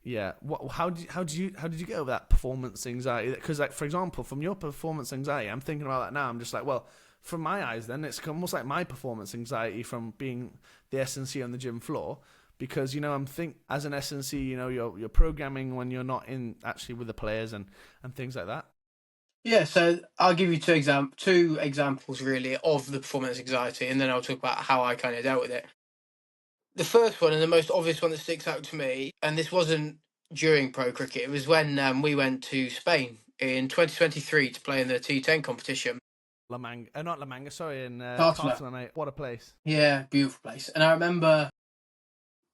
B: yeah, how did you get over that performance anxiety? Because, like, for example, from your performance anxiety, I'm thinking about that now. I'm just like, well, from my eyes, then it's almost like my performance anxiety from being the S&C on the gym floor. Because I'm as an S&C, you're programming when you're not in actually with the players and things like that.
A: Yeah, so I'll give you two examples really of the performance anxiety, and then I'll talk about how I kind of dealt with it. The first one and the most obvious one that sticks out to me, and this wasn't during pro cricket, it was when we went to Spain in 2023 to play in the T10 competition.
B: La Manga, not La Manga, sorry, in
A: Cartona,
B: mate. What a place.
A: Yeah, beautiful place. And I remember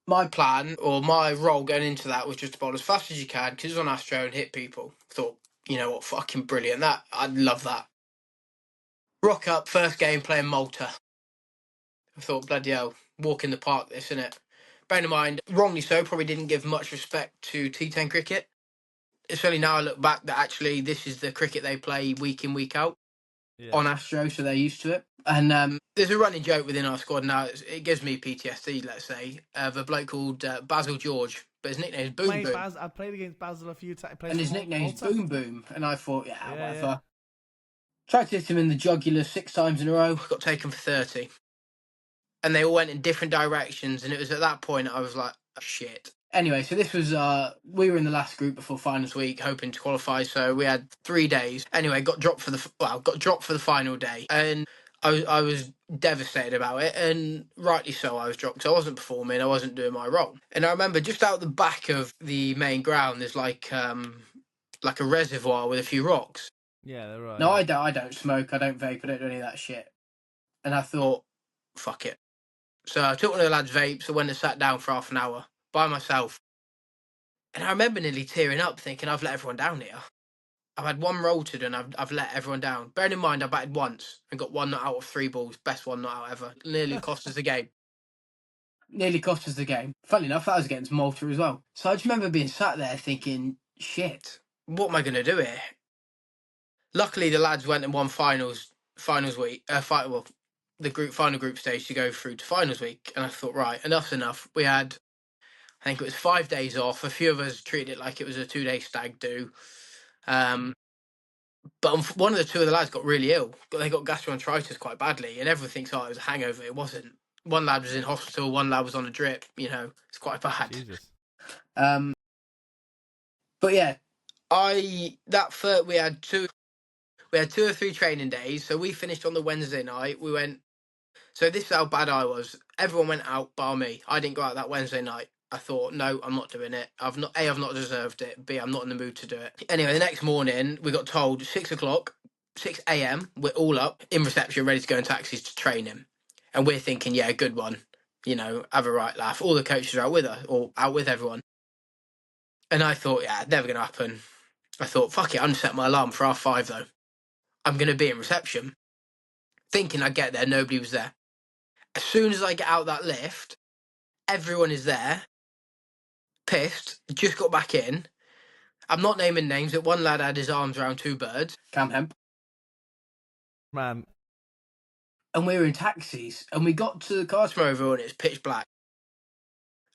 A: my plan or my role going into that was just to bowl as fast as you can, because it was on Astro, and hit people. Thought, you know what, fucking brilliant. I'd love that. Rock up, first game playing Malta. I thought, bloody hell, walk in the park, this, innit? Bearing in mind, wrongly so, probably didn't give much respect to T10 cricket. It's only now I look back that actually this is the cricket they play week in, week out on Astro, so they're used to it. And there's a running joke within our squad now. It gives me PTSD, let's say, of a bloke called Basil George, but his nickname is Boom Boom.
B: I've played against Basil a few times.
A: And his nickname is Boom Boom. And I thought, whatever. Yeah. Tried to hit him in the jugular 6 times in a row, got taken for 30. And they all went in different directions, and it was at that point I was like, oh, shit. Anyway, so this was, we were in the last group before finals week, hoping to qualify, so we had 3 days. Anyway, got dropped for the final day, and I was devastated about it, and rightly so. I was dropped because I wasn't performing, I wasn't doing my role. And I remember just out the back of the main ground, there's like a reservoir with a few rocks.
B: Yeah, they're right.
A: No, I don't smoke, I don't vape, I don't do any of that shit. And I thought, fuck it. So I took one of the lads' vapes, I went and sat down for half an hour by myself. And I remember nearly tearing up, thinking, I've let everyone down here. I've had one roll to do and I've let everyone down. Bearing in mind, I batted once and got 1 not out of 3 balls. Best 1 not out ever. Nearly cost us the game. Funnily enough, that was against Malta as well. So I just remember being sat there thinking, shit, what am I going to do here? Luckily, the lads went and won finals week. The final group stage to go through to finals week. And I thought, right, enough's enough. We had, I think it was 5 days off. A few of us treated it like it was a 2-day stag do. But one of the 2 of the lads got really ill. They got gastroenteritis quite badly, and everyone thinks, it was a hangover. It wasn't. One lad was in hospital, one lad was on a drip. It's quite bad.
B: Jesus.
A: But yeah, we had two or three training days. So we finished on the Wednesday night. We went. So this is how bad I was. Everyone went out bar me. I didn't go out that Wednesday night. I thought, no, I'm not doing it. I've not deserved it. B, I'm not in the mood to do it. Anyway, the next morning we got told 6 o'clock, 6 a.m. We're all up in reception, ready to go in taxis to train him. And we're thinking, yeah, good one. Have a right laugh. All the coaches are out with us, or out with everyone. And I thought, yeah, never gonna happen. I thought, fuck it, I'm gonna set my alarm for 5:30 though. I'm gonna be in reception. Thinking I'd get there, nobody was there. As soon as I get out that lift, everyone is there, pissed, just got back in. I'm not naming names, but one lad had his arms around two birds. Cam Hemp.
B: Man,
A: And we were in taxis, and we got to the Cartmore and it's pitch black.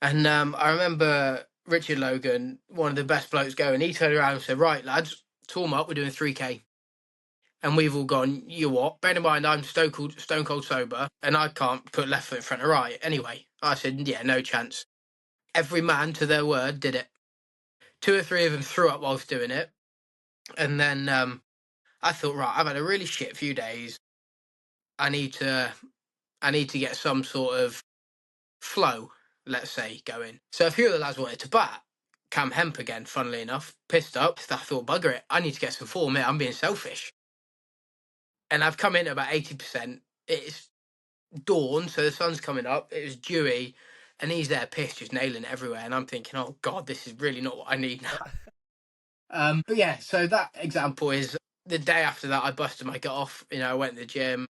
A: And I remember Richard Logan, one of the best blokes going, he turned around and said, right, lads, warm up, we're doing 3K. And we've all gone, you what? Bear in mind, I'm stone cold sober, and I can't put left foot in front of right. Anyway, I said, yeah, no chance. Every man, to their word, did it. Two or three of them threw up whilst doing it. And then I thought, right, I've had a really shit few days. I need to get some sort of flow, let's say, going. So a few of the lads wanted to bat. Cam Hemp again, funnily enough, pissed up. I thought, bugger it, I need to get some form here. I'm being selfish. And I've come in at about 80%. It's dawn, so the sun's coming up. It was dewy, and he's there pissed, just nailing it everywhere. And I'm thinking, oh God, this is really not what I need now. But yeah, so that example is the day after that, I busted my gut off. I went to the gym,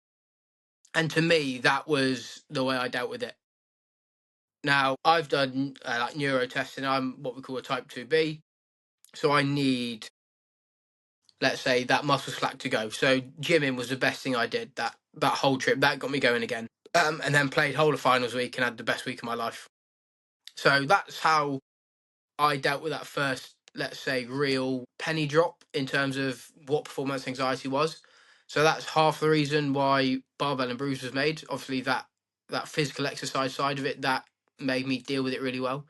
A: and to me, that was the way I dealt with it. Now, I've done like neuro testing. I'm what we call a type 2B, so I need, let's say, that muscle slack to go. So gymming was the best thing I did that whole trip. That got me going again. And then played whole of finals week and had the best week of my life. So that's how I dealt with that first, let's say, real penny drop in terms of what performance anxiety was. So that's half the reason why Barbell Brews was made. Obviously, that physical exercise side of it, that made me deal with it really well.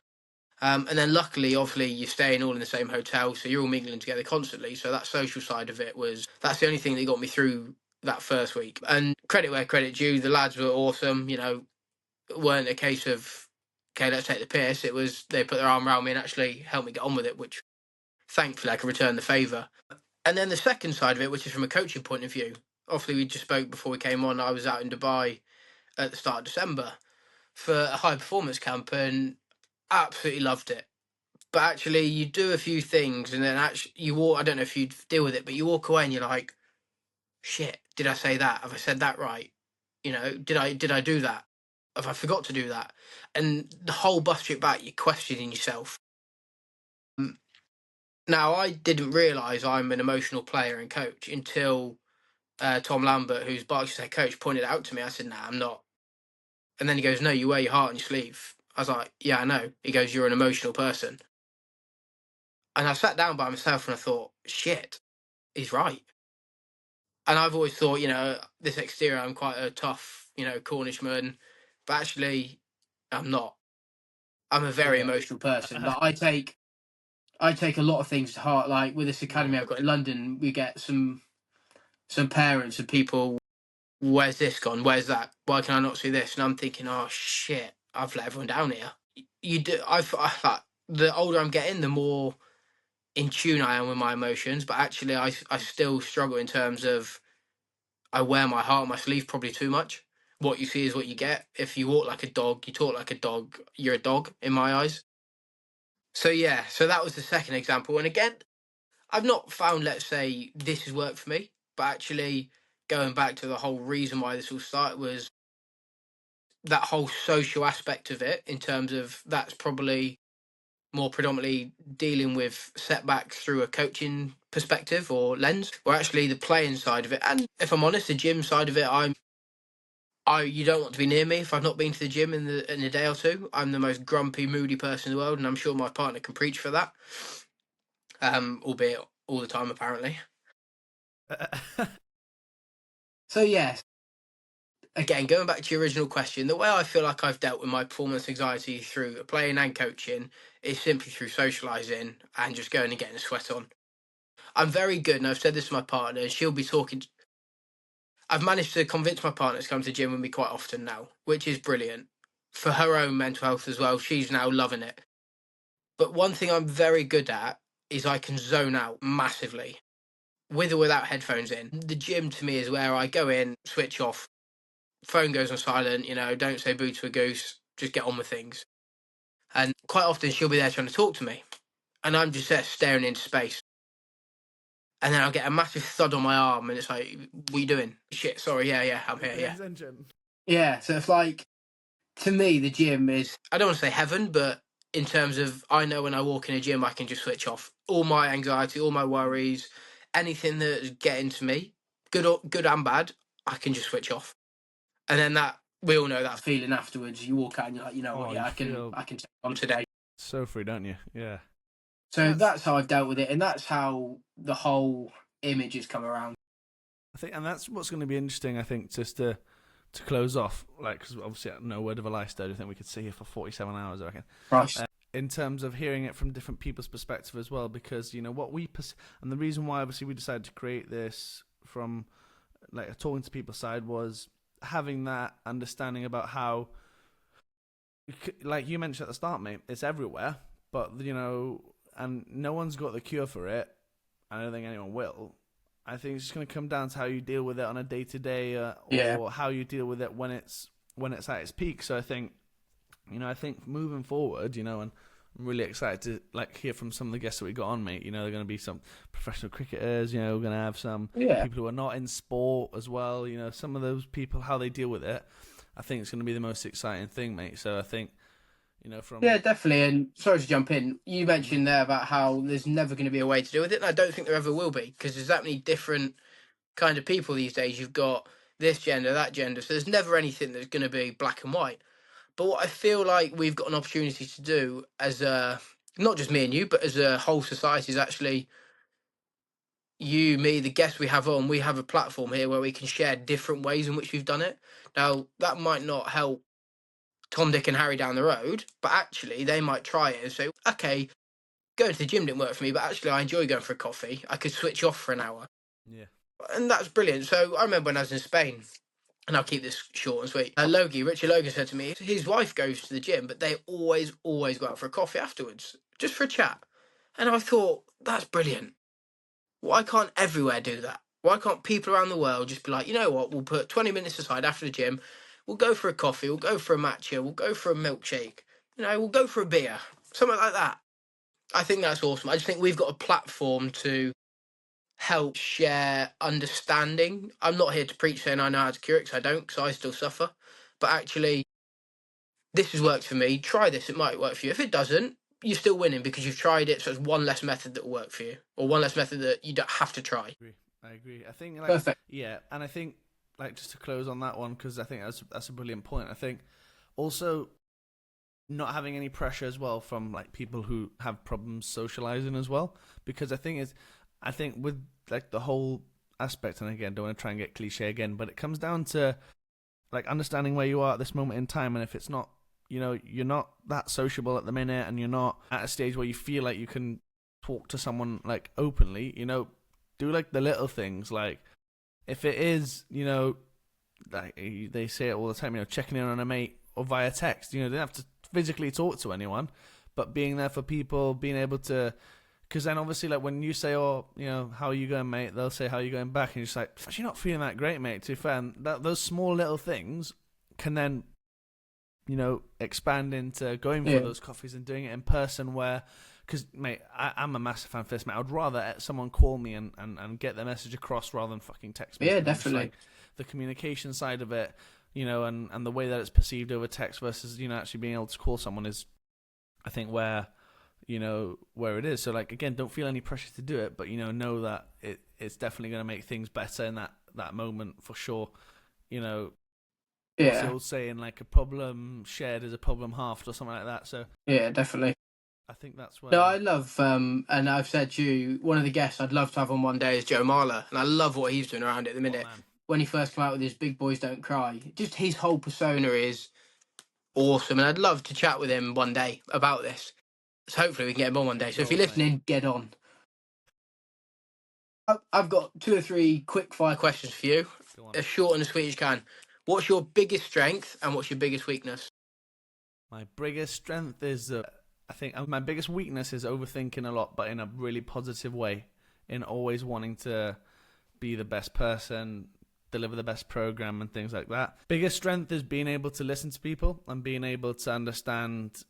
A: And then luckily, obviously, you're staying all in the same hotel, so you're all mingling together constantly. So that social side of it that's the only thing that got me through that first week. And credit where credit due, the lads were awesome. It weren't a case of, okay, let's take the piss. It was, they put their arm around me and actually helped me get on with it, which thankfully I could return the favour. And then the second side of it, which is from a coaching point of view, obviously we just spoke before we came on, I was out in Dubai at the start of December for a high performance camp and absolutely loved it. But actually you do a few things and then actually you walk, I don't know if you deal with it, but you walk away and you're like, shit, did I say that? Have I said that right? Did I do that? Have I forgot to do that? And the whole bus trip back, you're questioning yourself. Now, I didn't realise I'm an emotional player and coach until Tom Lambert, who's Berkshire's head coach, pointed it out to me. I said, nah, I'm not. And then he goes, no, you wear your heart on your sleeve. I was like, yeah, I know. He goes, you're an emotional person. And I sat down by myself and I thought, shit, he's right. And I've always thought, this exterior, I'm quite a tough, Cornishman. But actually, I'm not. I'm a very
B: yeah.
A: emotional person. But I take a lot of things to heart. Like with this academy I've got in London, we get some parents and people. Where's this gone? Where's that? Why can I not see this? And I'm thinking, oh shit, I've let everyone down here. You do. Like, the older I'm getting, the more in tune I am with my emotions. But actually, I still struggle in terms of I wear my heart on my sleeve probably too much. What you see is what you get. If you walk like a dog, you talk like a dog. You're a dog in my eyes. So yeah, so that was the second example. And again, I've not found, let's say, this has worked for me, but actually going back to the whole reason why this all started was that whole social aspect of it, in terms of that's probably more predominantly dealing with setbacks through a coaching perspective or lens, or actually the playing side of it. And if I'm honest, the gym side of it, you don't want to be near me if I've not been to the gym in a day or two. I'm the most grumpy, moody person in the world, and I'm sure my partner can preach for that. Albeit all the time apparently. So yes, Again, going back to your original question, the way I feel like I've dealt with my performance anxiety through playing and coaching is simply through socialising and just going and getting a sweat on. I'm very good, and I've said this to my partner, and she'll be talking. I've managed to convince my partner to come to the gym with me quite often now, which is brilliant for her own mental health as well. She's now loving it. But one thing I'm very good at is I can zone out massively with or without headphones in. The gym to me is where I go in, switch off, phone goes on silent, don't say boo to a goose, just get on with things. And quite often she'll be there trying to talk to me, and I'm just there staring into space. And then I'll get a massive thud on my arm, and it's like, what are you doing? Shit, sorry, yeah, I'm here, yeah. Yeah, so it's like, to me, the gym is, I don't want to say heaven, but in terms of, I know when I walk in a gym, I can just switch off all my anxiety, all my worries, anything that's getting to me, good and bad, I can just switch off. And then that, we all know that feeling afterwards. You walk out and you're like, you know what, yeah, I can take on today.
B: So free, don't you? Yeah.
A: So that's how I've dealt with it, and that's how the whole image has come around.
B: I think, and that's what's going to be interesting. I think just to close off, like, because obviously no word of a lie, still, I think we could sit here for 47 hours. I reckon.
A: Right.
B: In terms of hearing it from different people's perspective as well, because what we and the reason why obviously we decided to create this from like talking to people's side was having that understanding about how, like you mentioned at the start, mate, it's everywhere, but and no one's got the cure for it. I don't think anyone will. I think it's just going to come down to how you deal with it on a day-to-day, or how you deal with it when it's at its peak. So I think, I think moving forward, and I'm really excited to hear from some of the guests that we got on, mate. They're going to be some professional cricketers. We're going to have some people who are not in sport as well. Some of those people, how they deal with it. I think it's going to be the most exciting thing, mate. So I think,
A: Yeah, definitely. And sorry to jump in. You mentioned there about how there's never going to be a way to deal with it, and I don't think there ever will be, because there's that many different kind of people these days. You've got this gender, that gender, so there's never anything that's going to be black and white. But what I feel like we've got an opportunity to do as not just me and you, but as a whole society, is actually you, me, the guests we have on, we have a platform here where we can share different ways in which we've done it. Now, that might not help Tom, Dick, and Harry down the road, but actually they might try it and say, okay, going to the gym didn't work for me, but actually I enjoy going for a coffee. I could switch off for an hour.
B: Yeah.
A: And that's brilliant. So I remember when I was in Spain, and I'll keep this short and sweet. Richard Logan said to me, his wife goes to the gym, but they always go out for a coffee afterwards, just for a chat. And I thought, that's brilliant. Why can't everywhere do that? Why can't people around the world just be like, you know what, we'll put 20 minutes aside after the gym, we'll go for a coffee, we'll go for a matcha, we'll go for a milkshake, we'll go for a beer, something like that. I think that's awesome. I just think we've got a platform to help share understanding. I'm not here to preach saying I know how to cure it, because I don't, because I still suffer. But actually, this has worked for me. Try this, it might work for you. If it doesn't, you're still winning because you've tried it, so it's one less method that will work for you, or one less method that you don't have to try.
B: I agree. I think
A: Perfect.
B: Yeah, and I think just to close on that one, because I think that's a brilliant point. I think also not having any pressure as well from people who have problems socializing as well, because I think with the whole aspect, and again, don't want to try and get cliche again, but it comes down to understanding where you are at this moment in time, and if it's not, you're not that sociable at the minute, and you're not at a stage where you feel like you can talk to someone openly, do the little things, if it is, they say it all the time, checking in on a mate or via text, they don't have to physically talk to anyone, but being there for people, being able to, because then obviously when you say, oh, how are you going, mate, they'll say, how are you going back, and you're just actually not feeling that great, mate, to be fair. And those small little things can then expand into going for those coffees and doing it in person, where, because mate, I'm a massive fan of this, mate. I'd rather someone call me and get their message across rather than fucking text me.
A: Yeah, definitely.
B: The communication side of it, and the way that it's perceived over text versus actually being able to call someone is, I think, where it is. So again, don't feel any pressure to do it, but know that it's definitely going to make things better in that moment for sure. What's the old saying, a problem shared is a problem halved, or something like that. So
A: yeah, definitely.
B: I think that's where.
A: No, I love, and I've said to you, one of the guests I'd love to have on one day is Joe Marler, and I love what he's doing around it at the minute. when he first came out with his Big Boys Don't Cry. Just his whole persona is awesome, and I'd love to chat with him one day about this. So hopefully we can get him on one day. So if you're listening, get on. I've got 2 or 3 quick fire questions for you. As short and as sweet as you can. What's your biggest strength and what's your biggest weakness?
B: My biggest strength is, I think my biggest weakness is overthinking a lot, but in a really positive way, in always wanting to be the best person, deliver the best program and things like that. Biggest strength is being able to listen to people and being able to understand,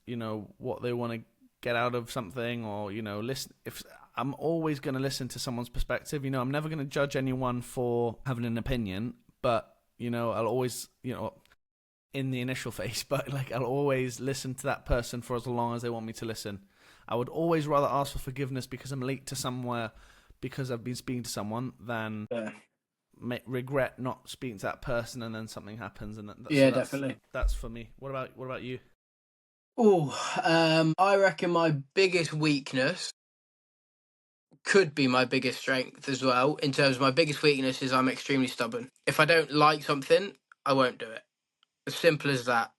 B: what they want to get out of something, or, listen. If I'm always going to listen to someone's perspective, I'm never going to judge anyone for having an opinion, but, I'll always, in the initial phase, but I'll always listen to that person for as long as they want me to listen. I would always rather ask for forgiveness because I'm late to somewhere because I've been speaking to someone than regret not speaking to that person and then something happens. And
A: definitely.
B: That's for me. What about you?
A: I reckon my biggest weakness could be my biggest strength as well. In terms of my biggest weakness is I'm extremely stubborn. If I don't like something, I won't do it. As simple as that.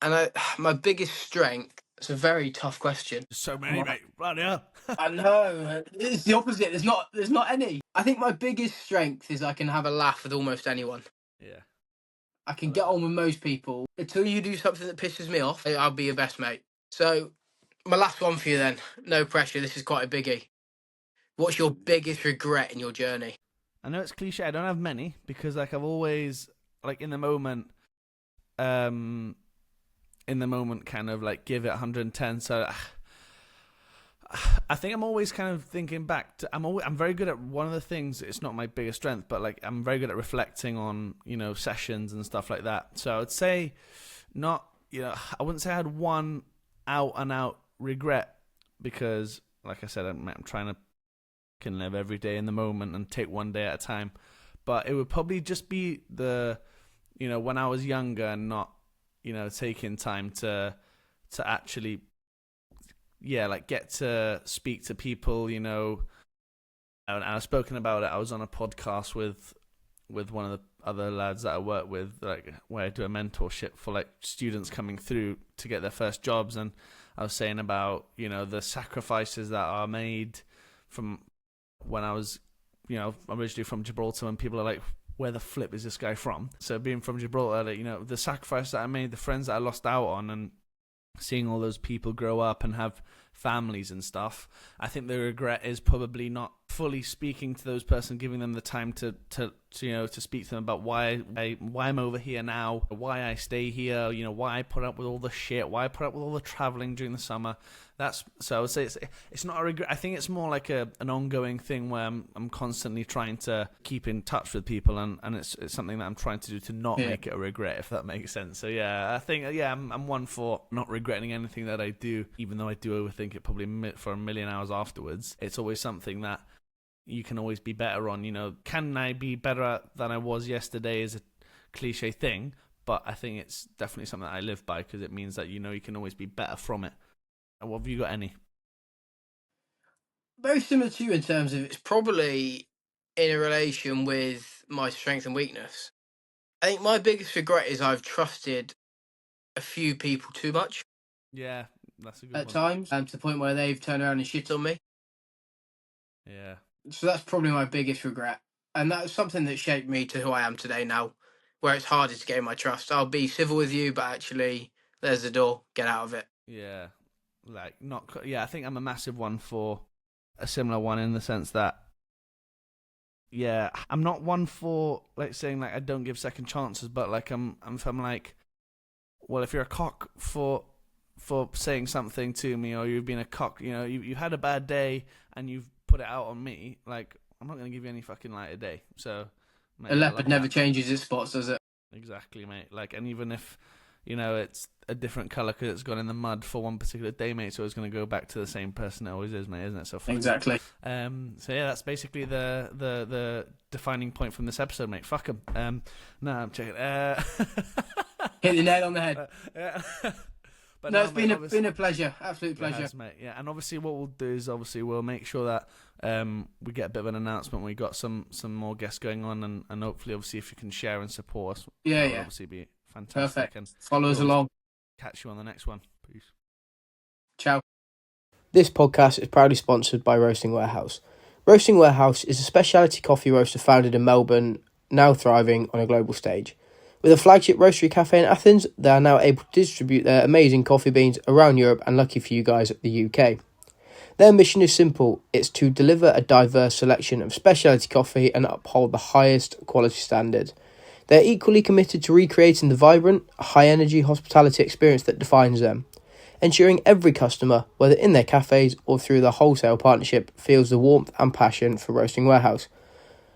A: And my biggest strength, it's a very tough question.
B: So many, mate. Bloody hell.
A: I know. It's the opposite. There's not any. I think my biggest strength is I can have a laugh with almost anyone.
B: Yeah.
A: I can get on with most people. Until you do something that pisses me off, I'll be your best mate. So, my last one for you then. No pressure. This is quite a biggie. What's your biggest regret in your journey?
B: I know it's cliche. I don't have many because I've always in the moment, kind of give it 110. So I think I'm always kind of thinking back to, I'm very good at one of the things. It's not my biggest strength, but I'm very good at reflecting on, sessions and stuff like that. So I would say I wouldn't say I had one out and out regret because like I said, I'm trying to can live every day in the moment and take one day at a time. But it would probably just be when I was younger and not, taking time to actually, get to speak to people, and I've spoken about it. I was on a podcast with one of the other lads that I work with, where I do a mentorship for students coming through to get their first jobs, and I was saying about the sacrifices that are made from when I was originally from Gibraltar, and people are like, where the flip is this guy from? So being from Gibraltar, the sacrifice that I made, the friends that I lost out on, and seeing all those people grow up and have families and stuff, I think the regret is probably not fully speaking to those person, giving them the time to speak to them about why I'm over here now, why I stay here, why I put up with all the shit, why I put up with all the traveling during the summer. So I would say it's not a regret. I think it's more like an ongoing thing where I'm constantly trying to keep in touch with people, and it's something that I'm trying to do to not make it a regret, if that makes sense. So I think I'm one for not regretting anything that I do, even though I do overthink it probably for a million hours afterwards. It's always something that you can always be better on. Can I be better than I was yesterday is a cliche thing, but I think it's definitely something that I live by because it means that you can always be better from it. What have you got any?
A: Very similar to you in terms of it's probably in a relation with my strength and weakness. I think my biggest regret is I've trusted a few people too much.
B: Yeah, that's a good
A: at
B: one.
A: times, to the point where they've turned around and shit on me.
B: Yeah.
A: So that's probably my biggest regret. And that's something that shaped me to who I am today now, where it's harder to gain my trust. I'll be civil with you, but actually, there's the door. Get out of it.
B: Yeah. I think I'm a massive one for a similar one in the sense that, I'm not one for saying I don't give second chances, but I'm well, if you're a cock for saying something to me, or you've been a cock, you had a bad day and you've put it out on me, I'm not going to give you any fucking light of day. So, mate,
A: a leopard never changes its spots, does it?
B: Exactly, mate. And even if, it's a different colour because it's gone in the mud for one particular day, mate, so it's going to go back to the same person it always is, mate, isn't it? So
A: exactly.
B: That's basically the defining point from this episode, mate. Fuck 'em. No, I'm checking.
A: Hit the nail on the head.
B: But
A: No, it's
B: mate,
A: been a pleasure, absolute pleasure.
B: It has, mate. Yeah, and obviously what we'll do is we'll make sure that we get a bit of an announcement. We got some more guests going on, and hopefully, obviously, if you can share and support us, that would obviously be fantastic.
A: Perfect.
B: And
A: follow us along.
B: Catch you on the next one. Peace.
A: Ciao. This podcast is proudly sponsored by Roasting Warehouse. Roasting Warehouse is a specialty coffee roaster founded in Melbourne, now thriving on a global stage. With a flagship roastery cafe in Athens, they are now able to distribute their amazing coffee beans around Europe and, lucky for you guys, the UK. Their mission is simple. It's to deliver a diverse selection of specialty coffee and uphold the highest quality standards. They're equally committed to recreating the vibrant, high-energy hospitality experience that defines them, ensuring every customer, whether in their cafes or through their wholesale partnership, feels the warmth and passion for Roasting Warehouse.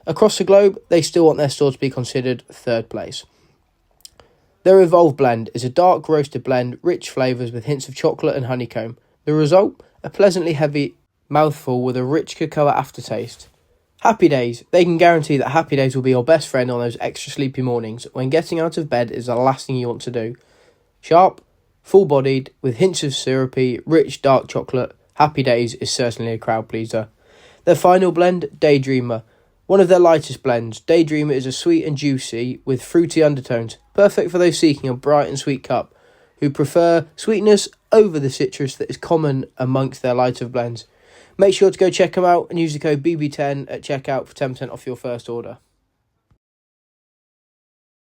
A: Across the globe, they still want their store to be considered third place. Their Evolve blend is a dark roasted blend, rich flavours with hints of chocolate and honeycomb. The result? A pleasantly heavy mouthful with a rich cocoa aftertaste. Happy Days. They can guarantee that Happy Days will be your best friend on those extra sleepy mornings when getting out of bed is the last thing you want to do. Sharp, full-bodied, with hints of syrupy, rich dark chocolate, Happy Days is certainly a crowd pleaser. Their final blend, Daydreamer. One of their lightest blends, Daydreamer is a sweet and juicy with fruity undertones, perfect for those seeking a bright and sweet cup, who prefer sweetness over the citrus that is common amongst their lighter blends. Make sure to go check them out and use the code BB10 at checkout for 10% off your first order.